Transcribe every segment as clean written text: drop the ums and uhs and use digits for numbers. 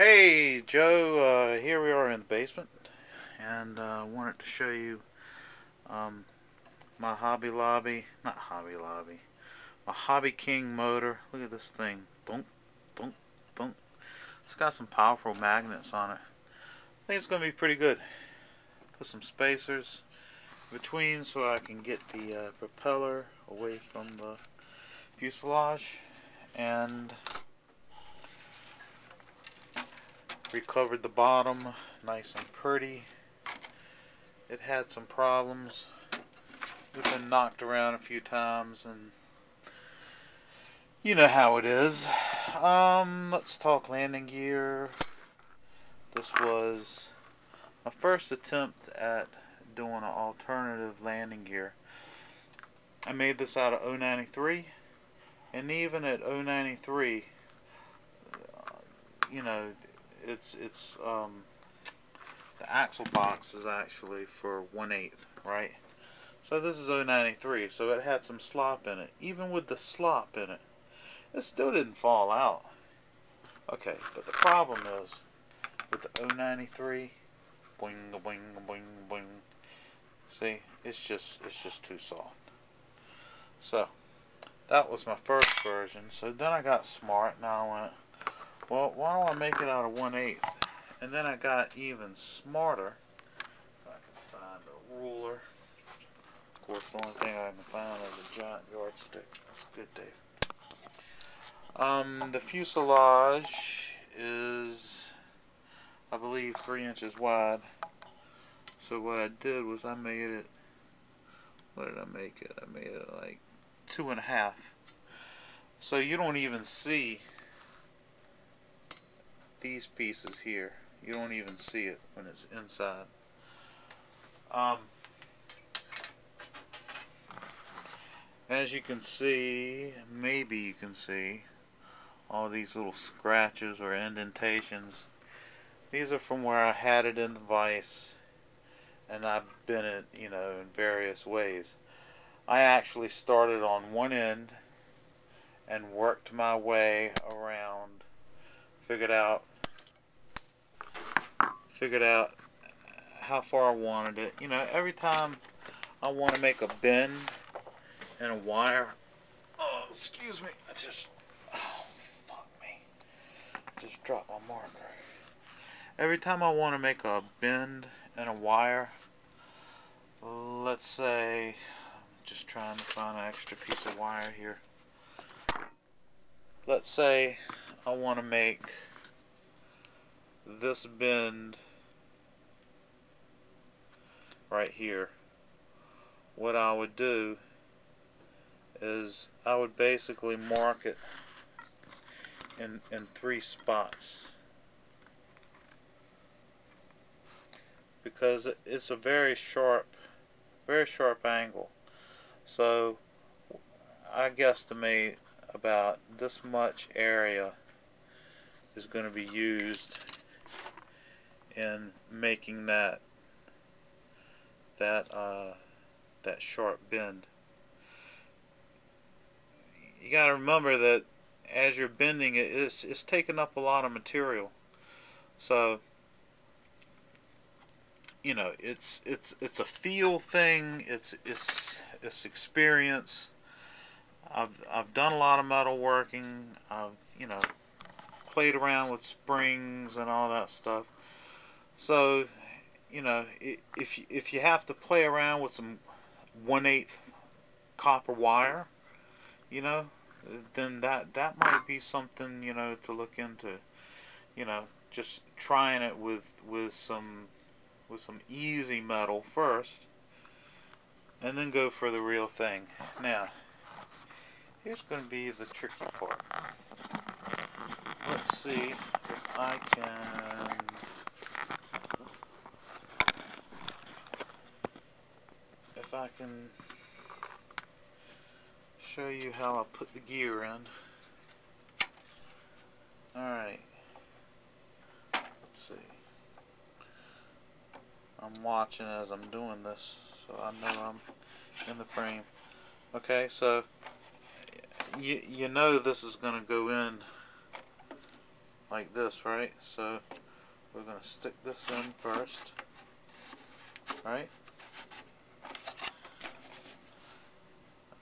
Hey Joe, here we are in the basement, and wanted to show you um, my Hobby Lobby, not Hobby Lobby, my Hobby King motor. Look at this thing, thunk, thunk, thunk. It's got some powerful magnets on it. I think it's going to be pretty good. Put some spacers between so I can get the propeller away from the fuselage, and recovered the bottom nice and pretty. It had some problems. We've been knocked around a few times, and you know how it is. Let's talk landing gear. This was my first attempt at doing an alternative landing gear. I made this out of 093, and even at 093, you know, it's the axle box is actually for 1/8, right? So this is 093, so it had some slop in it. Even with the slop in it, it still didn't fall out. Okay, but the problem is with the 093, boing, boing, boing, boing. See, it's just too soft. So that was my first version. So then I got smart, and I went, well, why don't I make it out of 1/8? And then I got even smarter. If I can find a ruler. Of course, the only thing I can find is a giant yardstick. That's good, Dave. The fuselage is, I believe, 3 inches wide. So what I did was I made it, what did I make it? I made it like 2.5. So you don't even see these pieces here. You don't even see it when it's inside. As you can see, maybe you can see all these little scratches or indentations. These are from where I had it in the vise, and I've bent it, you know, in various ways. I actually started on one end and worked my way around, figured out how far I wanted it. You know, every time I want to make a bend in a wire, oh, excuse me, oh, fuck me, just dropped my marker. Every time I want to make a bend in a wire, let's say, I'm just trying to find an extra piece of wire here. Let's say I want to make this bend right here. What I would do is I would basically mark it in 3 spots, because it's a very sharp angle. So I guesstimate about this much area is going to be used in making that sharp bend. You got to remember that as you're bending it, it's taking up a lot of material. So you know, it's a feel thing. It's experience. I've done a lot of metal working. I've, you know, played around with springs and all that stuff. So, you know, if you have to play around with some 1/8 copper wire, you know, then that might be something, you know, to look into. You know, just trying it with some easy metal first, and then go for the real thing. Now, here's going to be the tricky part. Let's see if I can show you how I put the gear in. Alright, let's see. I'm watching as I'm doing this, so I know I'm in the frame. Okay, so you know this is going to go in like like this, right? So we're going to stick this in first, right?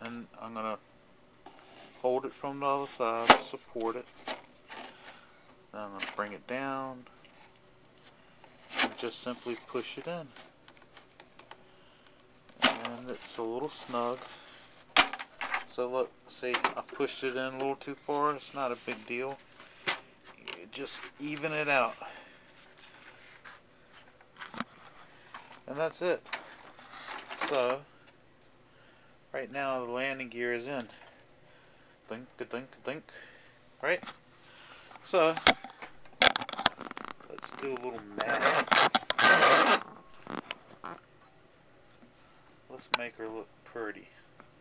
And I'm going to hold it from the other side, support it. Then I'm going to bring it down and just simply push it in. And it's a little snug. So look, see, I pushed it in a little too far. It's not a big deal. You just even it out. And that's it. So, right now the landing gear is in. Dink, dink, dink. Right? So, let's do a little magic. Let's make her look pretty.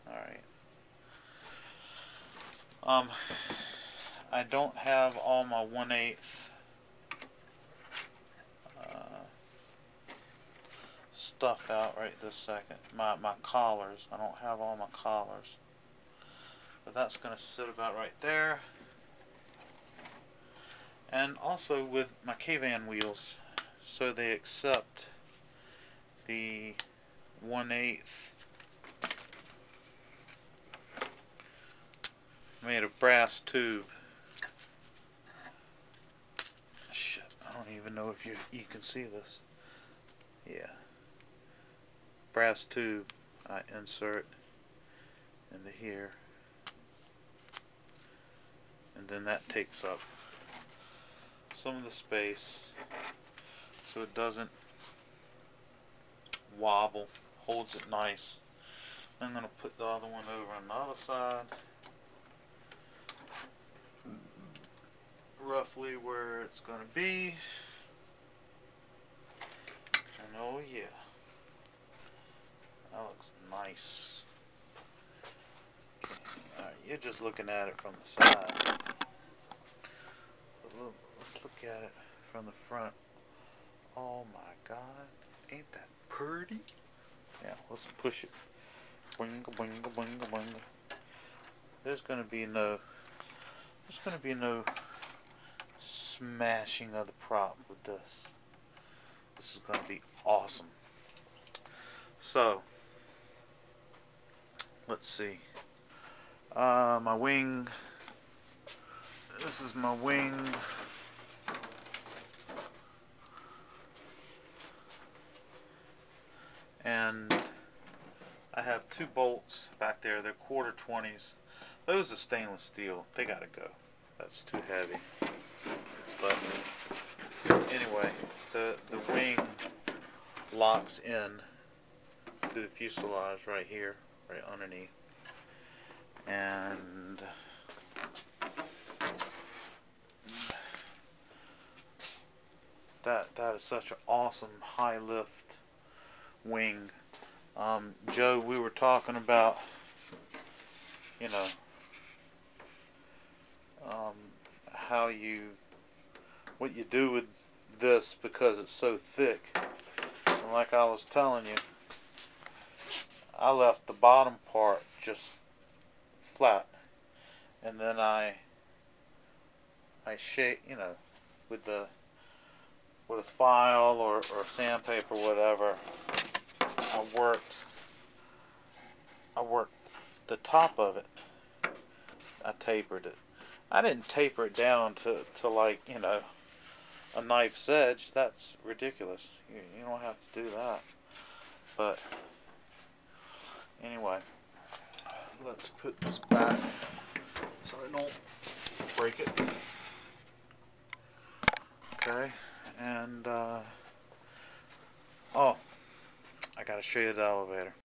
Alright. I don't have all my 1/8 stuff out right this second. My collars. I don't have all my collars. But that's going to sit about right there. And also with my K-Van wheels, so they accept the 1/8 made of brass tube. Shit, I don't even know if you can see this. Yeah. Brass tube I insert into here. And then that takes up some of the space so it doesn't wobble, holds it nice. I'm going to put the other one over on the other side, roughly where it's going to be. And oh yeah, that looks nice. Okay. Alright, you're just looking at it from the side. Let's look at it from the front. Oh my god, ain't that pretty? Yeah, let's push it. Boinga, boinga, boinga, boinga. There's gonna be no smashing of the prop with this. This is gonna be awesome. So, let's see. My wing. This is my wing. And I have 2 bolts back there. They're 1/4-20s. Those are stainless steel. They gotta go. That's too heavy. But anyway, the wing locks in to the fuselage right here, right underneath. And that is such an awesome high lift wing. Joe, we were talking about, you know, what you do with this because it's so thick. And like I was telling you, I left the bottom part just flat, and then I shape, you know, with a file or sandpaper, whatever. I worked the top of it. I tapered it. I didn't taper it down to like, you know, a knife's edge. That's ridiculous. You don't have to do that. But anyway, let's put this back so I don't break it. Okay, and oh, I gotta show you the elevator.